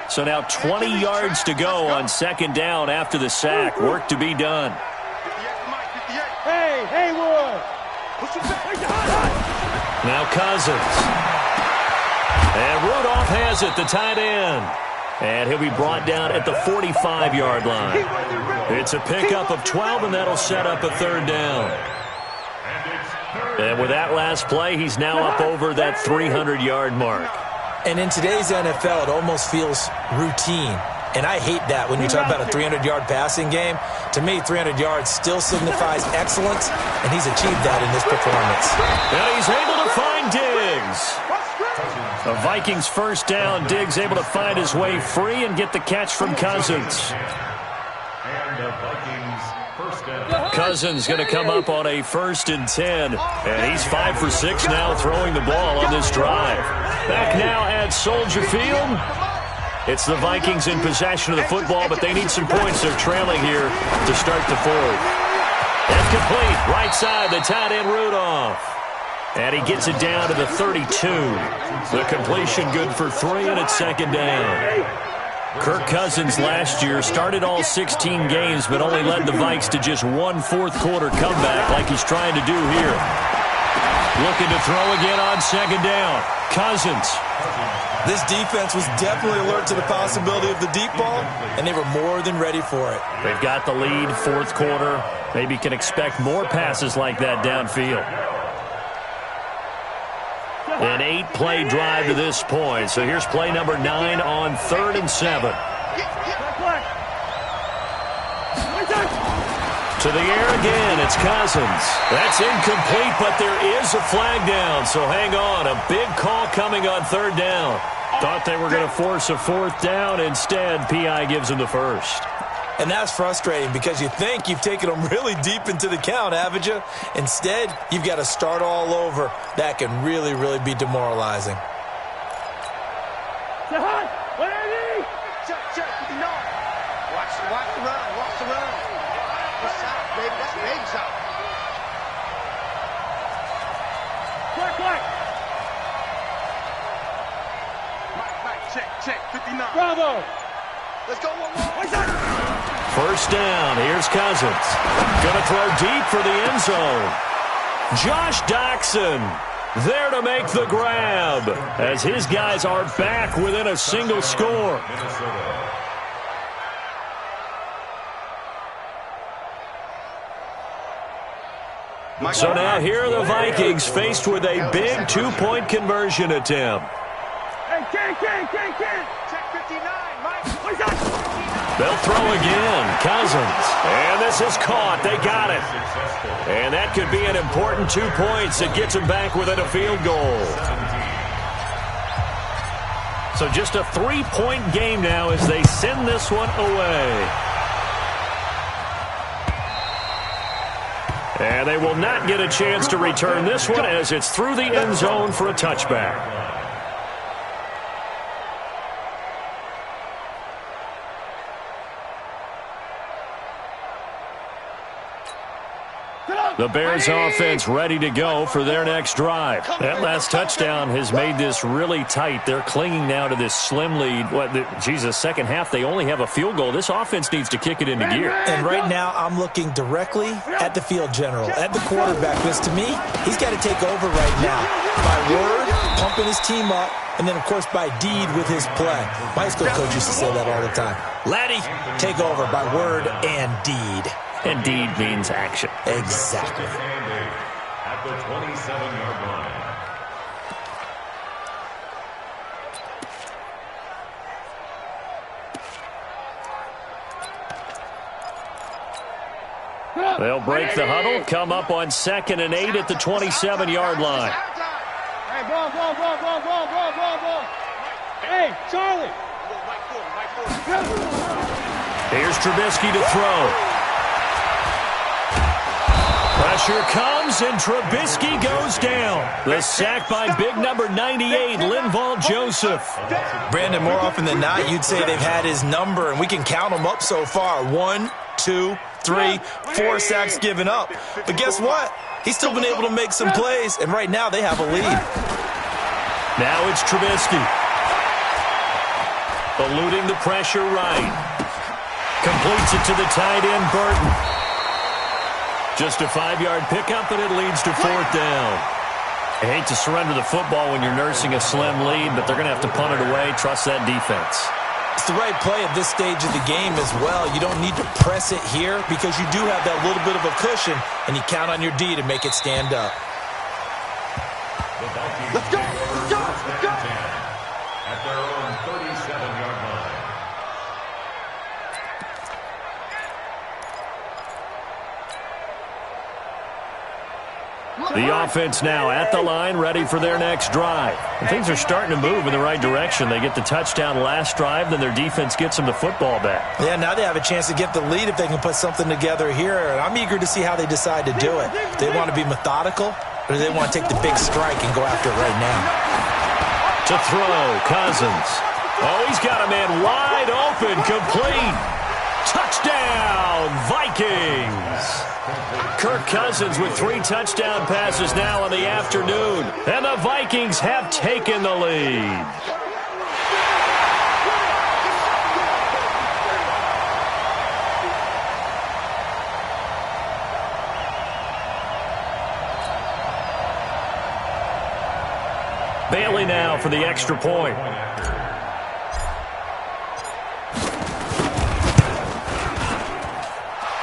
So now 20 yards to go on 2nd down after the sack. Work to be done. Hey, Haywood. Now Cousins. And Rudolph has it, the tight end. And he'll be brought down at the 45-yard line. It's a pickup of 12, and that'll set up a 3rd down. And with that last play, he's now up over that 300-yard mark. And in today's NFL, it almost feels routine. And I hate that when you talk about a 300-yard passing game. To me, 300 yards still signifies excellence, and he's achieved that in this performance. And he's able to find Diggs. The Vikings first down. Diggs able to find his way free and get the catch from Cousins. And the Vikings first down. Cousins going to come up on a 1st and 10. And he's 5 for 6 now throwing the ball on this drive. Back now at Soldier Field. It's the Vikings in possession of the football, but they need some points. They're trailing here to start the 4th. That's complete. Right side, the tight end Rudolph. And he gets it down to the 32. The completion good for 3, and it's 2nd down. Kirk Cousins last year started all 16 games, but only led the Vikes to just one fourth-quarter comeback like he's trying to do here. Looking to throw again on 2nd down. Cousins. This defense was definitely alert to the possibility of the deep ball, and they were more than ready for it. They've got the lead, 4th quarter. Maybe can expect more passes like that downfield. An 8-play drive to this point. So here's play number 9 on 3rd and 7. To the air again, it's Cousins. That's incomplete, but there is a flag down, so hang on. A big call coming on third down. Thought they were going to force a fourth down. Instead, P.I. gives them the first. And that's frustrating because you think you've taken them really deep into the count, haven't you? Instead, you've got to start all over. That can really, really be demoralizing. Watch the run. Watch the run. What's out, baby? That's baby shot. Quick. Mike, check. 59. Bravo. Let's go one more. First down. Here's Cousins. Going to throw deep for the end zone. Josh Doxson there to make the grab as his guys are back within a single score. So now here are the Vikings faced with a big two-point conversion attempt. Hey, check 59, Mike. They'll throw again. Cousins. And this is caught. They got it. And that could be an important 2 points that gets them back within a field goal. So just a 3-point game now as they send this one away. And they will not get a chance to return this one as it's through the end zone for a touchback. The Bears offense ready to go for their next drive. That last touchdown has made this really tight. They're clinging now to this slim lead. Second half, they only have a field goal. This offense needs to kick it into gear. And right now, I'm looking directly at the field general, at the quarterback, because to me, he's got to take over right now. By word, pumping his team up, and then, of course, by deed with his play. My high school coach used to say that all the time. Laddie, take over by word and deed. And deed means action. Exactly. At the 27-yard line. They'll break the huddle, come up on 2nd and 8 at the 27-yard line. Hey, ball. Hey, Charlie. Here's Trubisky to throw. Pressure comes, and Trubisky goes down. The sack by big number 98, Linval Joseph. Brandon, more often than not, you'd say they've had his number, and we can count them up so far. 1, 2, 3, 4 sacks given up. But guess what? He's still been able to make some plays, and right now they have a lead. Now it's Trubisky. Eluding the pressure right. Completes it to the tight end, Burton. Just a 5-yard pickup, and it leads to 4th down. I hate to surrender the football when you're nursing a slim lead, but they're going to have to punt it away. Trust that defense. It's the right play at this stage of the game as well. You don't need to press it here because you do have that little bit of a cushion, and you count on your D to make it stand up. Let's go. At their own 37-yard line. The offense now at the line, ready for their next drive. And things are starting to move in the right direction. They get the touchdown last drive, then their defense gets them the football back. Yeah, now they have a chance to get the lead if they can put something together here. And I'm eager to see how they decide to do it. Do they want to be methodical, or do they want to take the big strike and go after it right now? To throw, Cousins. Oh, he's got a man wide open, complete. Touchdown, Vikings. Kirk Cousins with 3 touchdown passes now in the afternoon. And the Vikings have taken the lead. Bailey now for the extra point.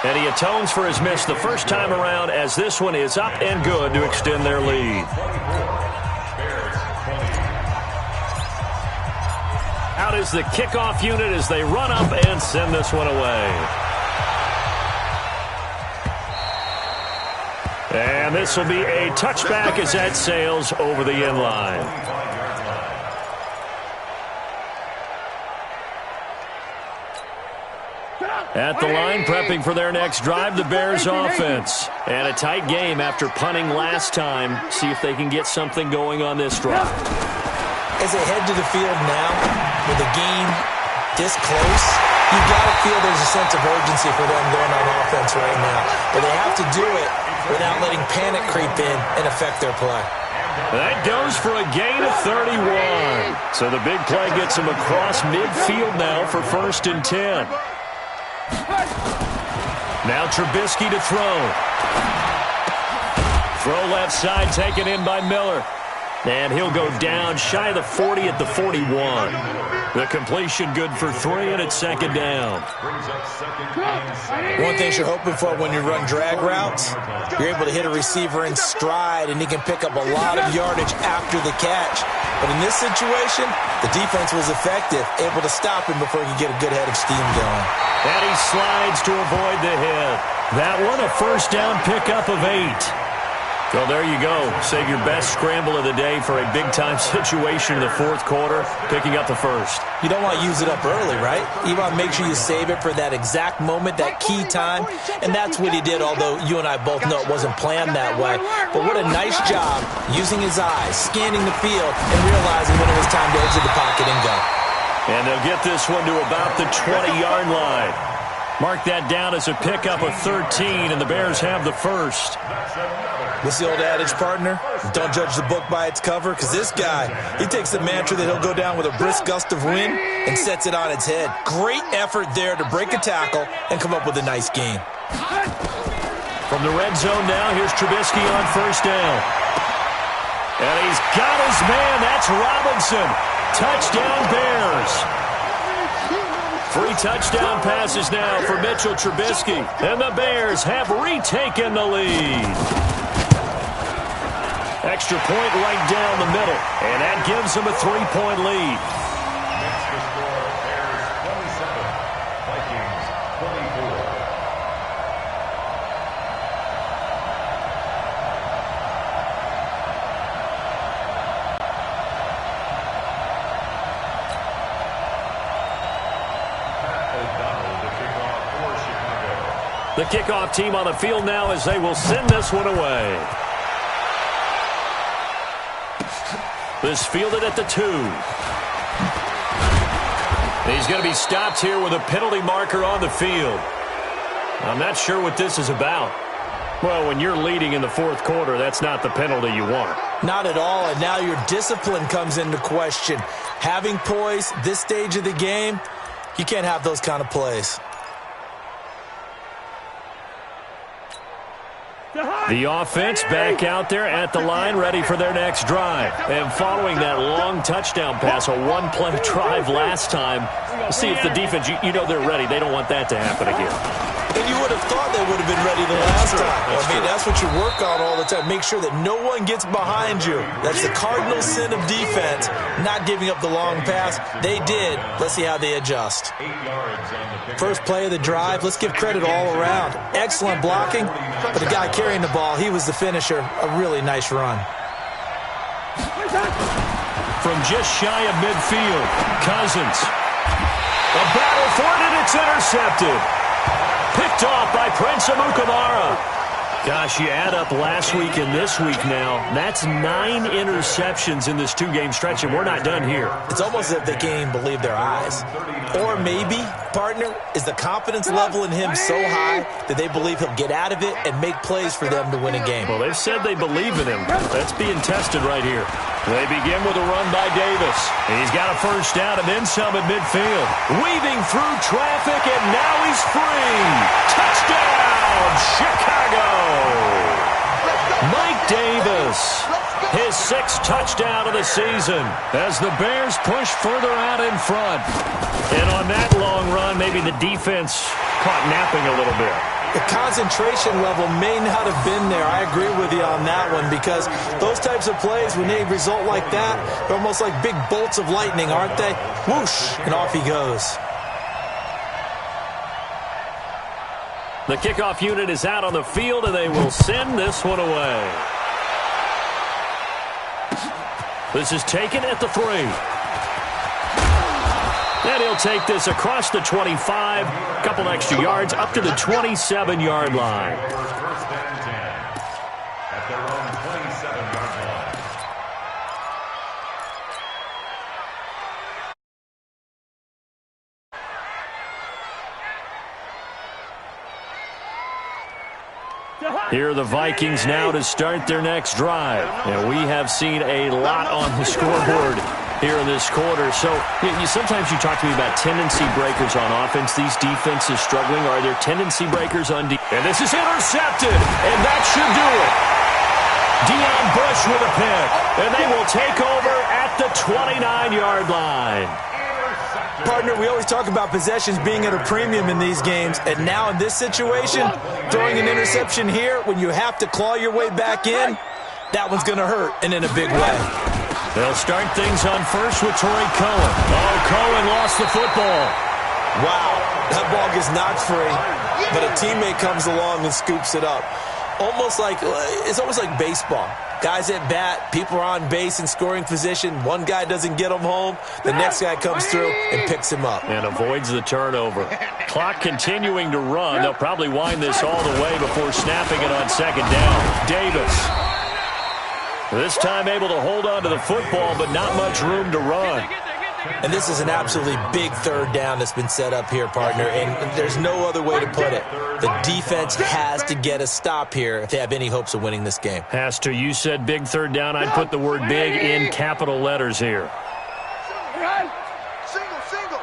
And he atones for his miss the first time around as this one is up and good to extend their lead. Out is the kickoff unit as they run up and send this one away. And this will be a touchback as that sails over the end line. At the line, prepping for their next drive, the Bears offense. And a tight game after punting last time. See if they can get something going on this drive. As they head to the field now, with the game this close, you got to feel there's a sense of urgency for them going on offense right now. But they have to do it without letting panic creep in and affect their play. That goes for a gain of 31. So the big play gets them across midfield now for 1st and 10. Now Trubisky to throw. Throw left side taken in by Miller. And he'll go down shy of the 40 at the 41. The completion good for 3, and it's 2nd down. One thing you're hoping for when you run drag routes, you're able to hit a receiver in stride, and he can pick up a lot of yardage after the catch. But in this situation, the defense was effective, able to stop him before he could get a good head of steam going. And he slides to avoid the hit. That one, a 1st down pickup of 8. Well, there you go. Save your best scramble of the day for a big-time situation in the 4th quarter, picking up the 1st. You don't want to use it up early, right? You want to make sure you save it for that exact moment, that key time, and that's what he did, although you and I both know it wasn't planned that way. But what a nice job using his eyes, scanning the field, and realizing when it was time to exit the pocket and go. And they'll get this one to about the 20-yard line. Mark that down as a pickup of 13, and the Bears have the 1st. What's the old adage, partner? Don't judge the book by its cover, because this guy, he takes the mantra that he'll go down with a brisk gust of wind and sets it on its head. Great effort there to break a tackle and come up with a nice gain. From the red zone now, here's Trubisky on 1st down. And he's got his man. That's Robinson. Touchdown, Bears. 3 touchdown passes now for Mitchell Trubisky. And the Bears have retaken the lead. Extra point right down the middle. And that gives them a 3-point lead. Next to score, Bears 27, Vikings 24. The kickoff team on the field now as they will send this one away. This fielded at the 2. He's going to be stopped here with a penalty marker on the field. I'm not sure what this is about. Well, when you're leading in the 4th quarter, that's not the penalty you want. Not at all, and now your discipline comes into question. Having poise this stage of the game, you can't have those kind of plays. The offense back out there at the line, ready for their next drive. And following that long touchdown pass, a 1-play drive last time, see if the defense, you know they're ready. They don't want that to happen again. And you would have thought they would have been ready the last time. That's what you work on all the time. Make sure that no one gets behind you. That's the cardinal sin of defense, not giving up the long pass. They did. Let's see how they adjust. 8 yards on the pick. First play of the drive, let's give credit all around. Excellent blocking, but the guy carrying the ball, he was the finisher. A really nice run. From just shy of midfield, Cousins. A battle for it, and it's intercepted. Picked off by Prince Amukamara. Gosh, you add up last week and this week now, that's 9 interceptions in this 2-game stretch, and we're not done here. It's almost as if they can't even believe their eyes. Or maybe, partner, is the confidence level in him so high that they believe he'll get out of it and make plays for them to win a game. Well, they've said they believe in him. That's being tested right here. They begin with a run by Davis. He's got a 1st down and then some at midfield. Weaving through traffic, and now he's free. Touchdown, Chicago! Mike Davis, his 6th touchdown of the season as the Bears push further out in front. And on that long run, maybe the defense caught napping a little bit. The concentration level may not have been there. I agree with you on that one, because those types of plays, when they result like that, they're almost like big bolts of lightning, aren't they? Whoosh, and off he goes. The kickoff unit is out on the field, and they will send this one away. This is taken at the 3. And he'll take this across the 25, a couple extra yards, up to the 27-yard line. First and 10 at their own 27-yard line. Here are the Vikings now to start their next drive. And we have seen a lot on the scoreboard here in this quarter. So sometimes you talk to me about tendency breakers on offense. These defenses struggling. Are there tendency breakers on defense? And this is intercepted, and that should do it. Deion Bush with a pick, and they will take over at the 29-yard line. Partner, we always talk about possessions being at a premium in these games, and now in this situation, throwing an interception here when you have to claw your way back in, that one's going to hurt, and in a big way. They'll start things on first with Torrey Cohen. Oh, Cohen lost the football. Wow, that ball gets knocked free, but a teammate comes along and scoops it up. It's almost like baseball. Guys at bat, people are on base in scoring position. One guy doesn't get him home. The next guy comes through and picks him up. And avoids the turnover. Clock continuing to run. They'll probably wind this all the way before snapping it on second down. Davis. This time able to hold on to the football, but not much room to run. And this is an absolutely big third down that's been set up here, partner, and there's no other way to put it. The defense has to get a stop here if they have any hopes of winning this game. Has to. You said big third down. I'd put the word big in capital letters here. Single.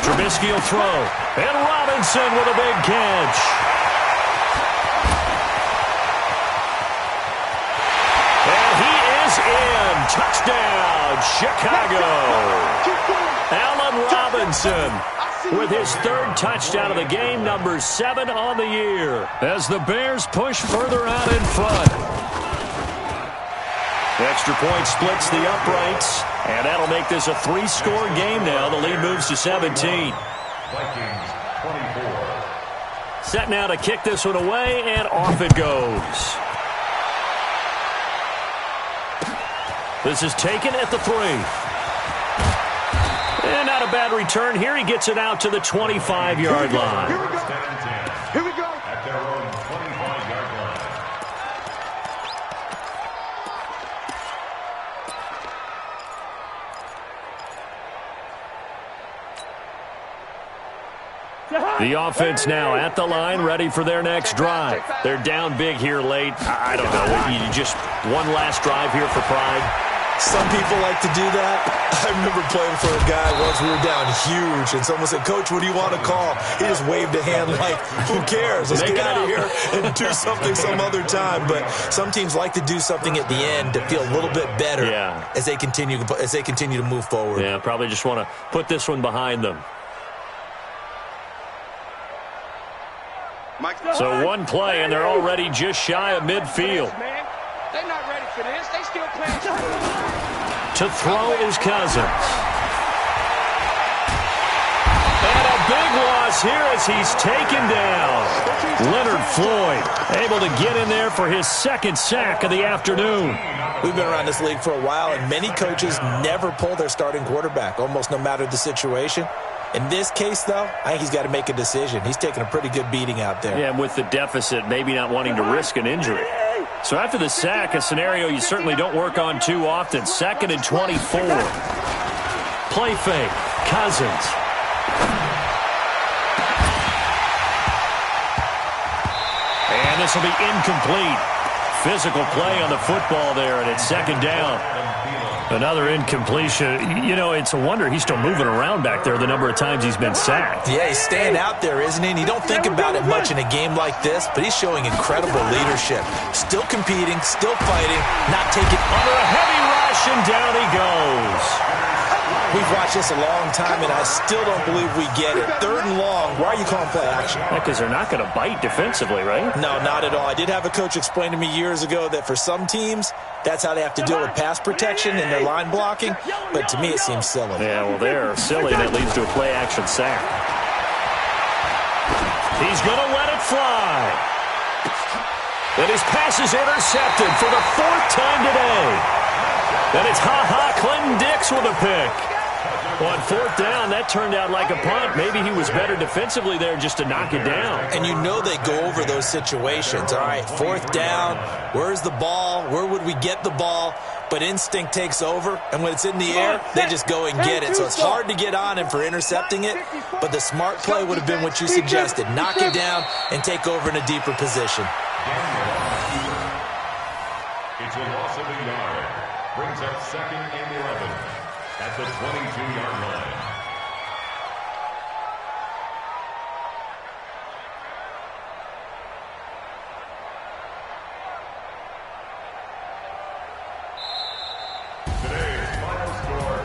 Trubisky will throw. And Robinson with a big catch. And he is in. Touchdown, Chicago. Allen Robinson with his third touchdown of the game, number 7 on the year, as the Bears push further out in front. The extra point splits the uprights, and that'll make this a 3-score game now. The lead moves to 17. Vikings 24. Set now to kick this one away, and off it goes. This is taken at the 3. And not a bad return here. He gets it out to the 25-yard line. Here we go. At their own 25-yard line. The offense now at the line, ready for their next drive. They're down big here late. I don't know. You just one last drive here for pride. Some people like to do that. I remember playing for a guy once. We were down huge, and someone said, "Coach, what do you want to call?" He just waved a hand like, "Who cares? Let's get out of here and do something some other time." But some teams like to do something at the end to feel a little bit better as they continue to move forward. Yeah, probably just want to put this one behind them. So one play, and they're already just shy of midfield. They're not ready for this. They still playing. To throw is Cousins. And a big loss here as he's taken down. Leonard Floyd able to get in there for his second sack of the afternoon. We've been around this league for a while, and many coaches never pull their starting quarterback, almost no matter the situation. In this case, though, I think he's got to make a decision. He's taking a pretty good beating out there. Yeah, and with the deficit, maybe not wanting to risk an injury. So after the sack, a scenario you certainly don't work on too often. 2nd and 24. Play fake. Cousins. And this will be incomplete. Physical play on the football there, and it's 2nd down. Another incompletion. You know, it's a wonder he's still moving around back there the number of times he's been sacked. Yeah, he's staying out there, isn't he? And you don't think about it much in a game like this, but he's showing incredible leadership. Still competing, still fighting, not taking under a heavy rush, and down he goes. We've watched this a long time, and I still don't believe we get it. 3rd and long. Why are you calling play action? Because they're not going to bite defensively, right? No, not at all. I did have a coach explain to me years ago that for some teams, that's how they have to deal with pass protection and their line blocking. But to me, it seems silly. Yeah, well, they're silly, and it leads to a play action sack. He's going to let it fly. And his pass is intercepted for the 4th time today. And it's Clinton Dix with a pick. On 4th down, that turned out like a punt. Maybe he was better defensively there just to knock it down. And you know they go over those situations. All right, 4th down, where's the ball? Where would we get the ball? But instinct takes over, and when it's in the air, they just go and get it. So it's hard to get on him for intercepting it, but the smart play would have been what you suggested. Knock it down and take over in a deeper position. It's a loss of a yard. Brings up 2nd and 11 at the 22-yard line.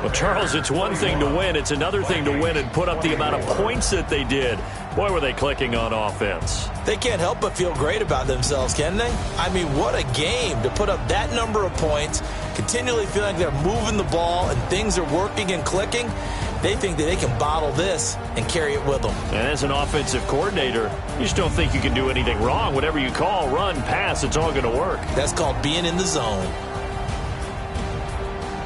Well, Charles, it's one thing to win. It's another thing to win and put up the amount of points that they did. Boy, were they clicking on offense. They can't help but feel great about themselves, can they? I mean, what a game to put up that number of points, continually feeling they're moving the ball and things are working and clicking. They think that they can bottle this and carry it with them. And as an offensive coordinator, you just don't think you can do anything wrong. Whatever you call, run, pass, it's all going to work. That's called being in the zone.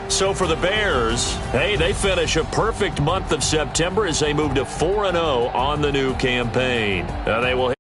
So for the Bears, hey, they finish a perfect month of September as they move to 4-0 on the new campaign. They will